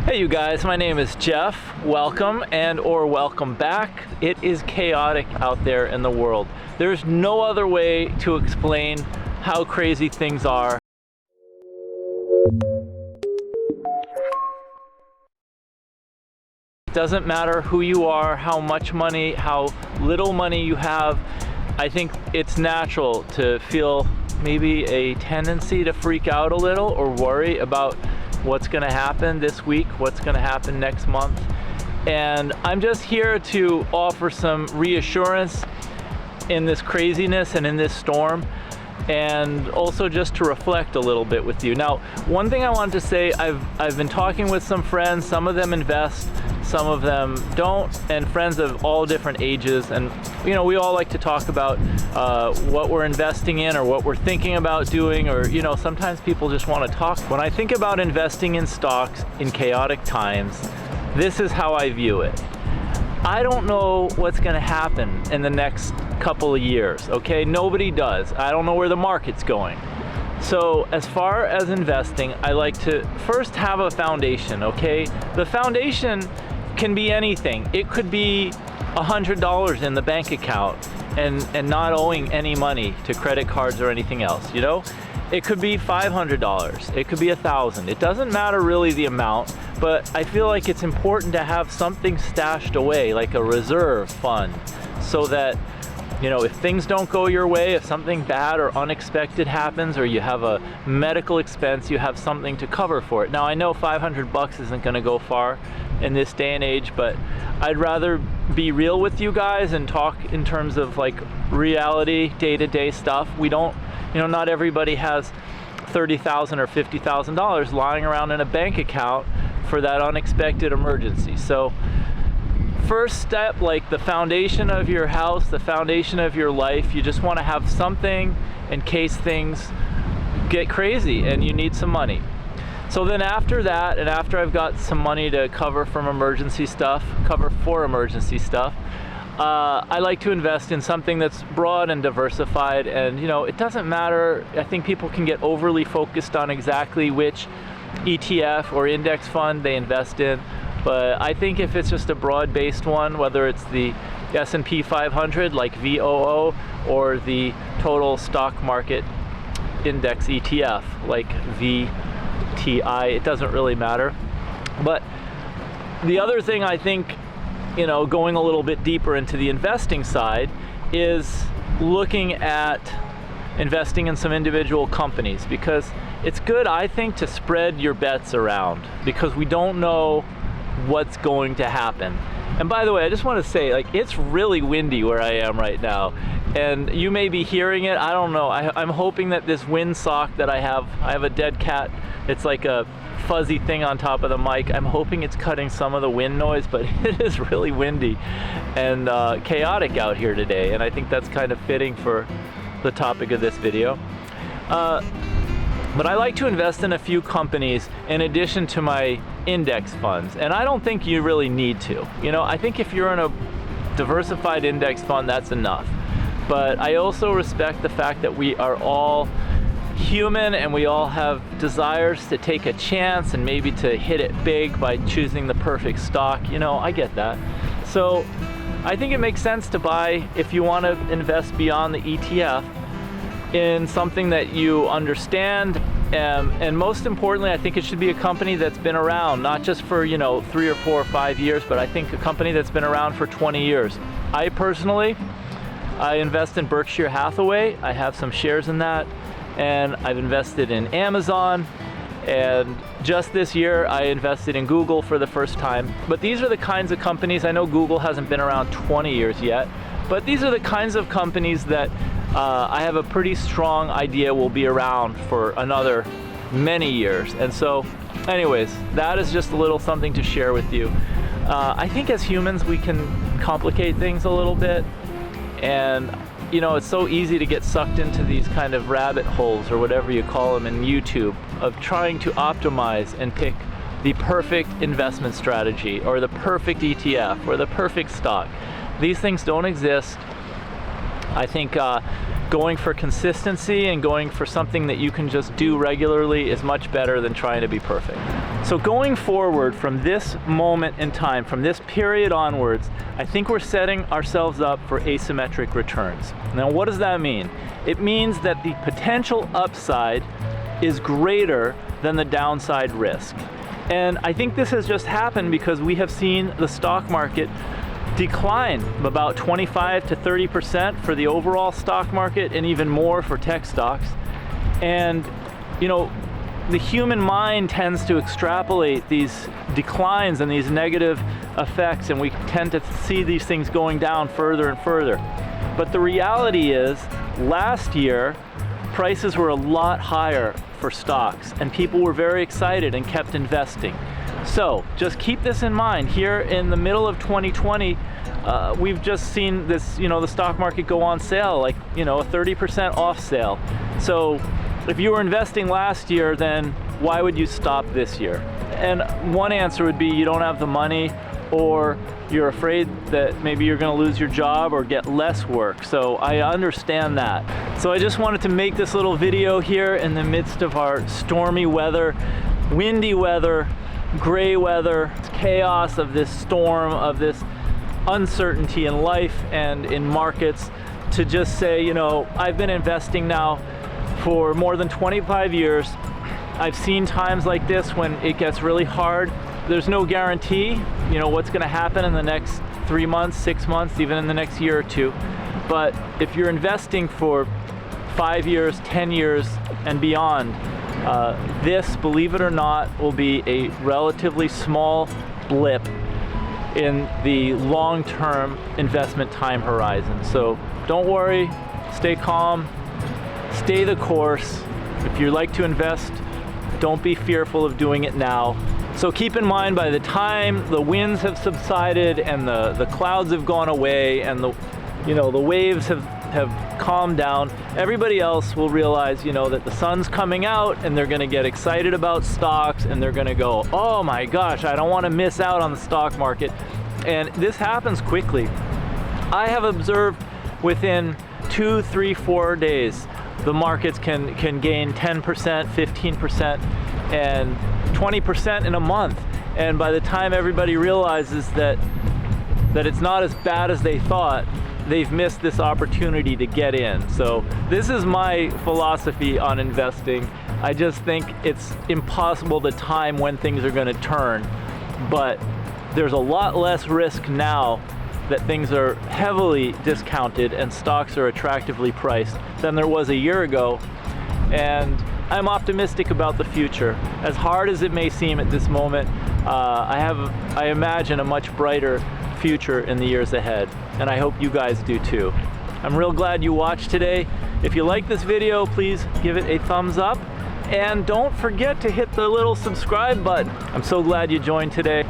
Hey you guys, my name is Jeff. Welcome or welcome back. It is chaotic out there in the world. There's no other way to explain how crazy things are. It doesn't matter who you are, how much money, how little money you have. I think it's natural to feel maybe a tendency to freak out a little or worry about what's going to happen this week, what's going to happen next month. And I'm just here to offer some reassurance in this craziness and in this storm, and also just to reflect a little bit with you. Now, one thing I wanted to say, I've been talking with some friends. Some of them invest, some of them don't, and friends of all different ages. And you know, we all like to talk about what we're investing in or what we're thinking about doing, or you know, sometimes people just want to talk. When I think about investing in stocks in chaotic times, this is how I view it. I don't know what's going to happen in the next couple of years, okay? Nobody does. I don't know where the market's going. So as far as investing, I like to first have a foundation, okay? The foundation can be anything. It could be $100 in the bank account and not owing any money to credit cards or anything else, you know? It could be $500, it could be $1,000. It doesn't matter really the amount, but I feel like it's important to have something stashed away, like a reserve fund, so that, you know, if things don't go your way, if something bad or unexpected happens, or you have a medical expense, you have something to cover for it. Now, I know $500 isn't gonna go far in this day and age, but I'd rather be real with you guys and talk in terms of like reality, day-to-day stuff. We don't, you know, not everybody has $30,000 or $50,000 lying around in a bank account for that unexpected emergency. So first step, like the foundation of your house, the foundation of your life, you just want to have something in case things get crazy and you need some money. So then after that, and after I've got some money to cover for emergency stuff, I like to invest in something that's broad and diversified. And you know, it doesn't matter. I think people can get overly focused on exactly which ETF or index fund they invest in, but I think if it's just a broad-based one, whether it's the S&P 500 like VOO or the total stock market index ETF like VTI, it doesn't really matter. But the other thing I think, you know, going a little bit deeper into the investing side, is looking at investing in some individual companies, because it's good, I think, to spread your bets around, because we don't know what's going to happen. And by the way, I just want to say, like, it's really windy where I am right now, and you may be hearing it. I don't know. I'm hoping that this windsock that I have a dead cat. It's like a fuzzy thing on top of the mic. I'm hoping it's cutting some of the wind noise, but it is really windy and chaotic out here today, and I think that's kind of fitting for the topic of this video. But I like to invest in a few companies in addition to my index funds, and I don't think you really need to. You know, I think if you're in a diversified index fund, that's enough. But I also respect the fact that we are all human and we all have desires to take a chance and maybe to hit it big by choosing the perfect stock. You know, I get that. So I think it makes sense to buy, if you want to invest beyond the ETF, in something that you understand, and most importantly, I think it should be a company that's been around, not just for, you know, 3 or 4 or 5 years, but I think a company that's been around for 20 years. I personally invest in Berkshire Hathaway. I have some shares in that, and I've invested in Amazon, and just this year I invested in Google for the first time. But these are the kinds of companies, I know Google hasn't been around 20 years yet, but these are the kinds of companies that I have a pretty strong idea will be around for another many years. And so anyways, that is just a little something to share with you. I think as humans we can complicate things a little bit, and you know, it's so easy to get sucked into these kind of rabbit holes, or whatever you call them in YouTube, of trying to optimize and pick the perfect investment strategy, or the perfect ETF, or the perfect stock. These things don't exist. I think going for consistency and going for something that you can just do regularly is much better than trying to be perfect. So going forward from this moment in time, from this period onwards, I think we're setting ourselves up for asymmetric returns. Now, what does that mean? It means that the potential upside is greater than the downside risk. And I think this has just happened because we have seen the stock market decline about 25 to 30% for the overall stock market, and even more for tech stocks. And you know, the human mind tends to extrapolate these declines and these negative effects, and we tend to see these things going down further and further. But the reality is, last year, prices were a lot higher for stocks, and people were very excited and kept investing. So just keep this in mind. Here in the middle of 2020, we've just seen this, the stock market go on sale, like, a 30% off sale. So if you were investing last year, then why would you stop this year? And one answer would be you don't have the money, or you're afraid that maybe you're going to lose your job or get less work. So I understand that. So I just wanted to make this little video here in the midst of our stormy weather, windy weather, gray weather, chaos of this storm, of this uncertainty in life and in markets, to just say, I've been investing now for more than 25 years. I've seen times like this when it gets really hard. There's no guarantee, what's going to happen in the next 3 months, 6 months, even in the next year or two. But if you're investing for 5 years, 10 years, and beyond, this, believe it or not, will be a relatively small blip in the long-term investment time horizon. So don't worry, stay calm, stay the course. If you like to invest, don't be fearful of doing it now. So keep in mind, by the time the winds have subsided and the clouds have gone away and the waves have calmed down, everybody else will realize, that the sun's coming out, and they're going to get excited about stocks, and they're going to go, oh my gosh, I don't want to miss out on the stock market. And this happens quickly. I have observed within 2, 3, 4 days, the markets can gain 10%, 15%, and 20% in a month. And by the time everybody realizes that it's not as bad as they thought, they've missed this opportunity to get in. So this is my philosophy on investing. I just think it's impossible to time when things are going to turn, but there's a lot less risk now that things are heavily discounted and stocks are attractively priced than there was a year ago. And I'm optimistic about the future. As hard as it may seem at this moment, I imagine a much brighter future in the years ahead, and I hope you guys do too. I'm real glad you watched today. If you like this video, please give it a thumbs up, and don't forget to hit the little subscribe button. I'm so glad you joined today.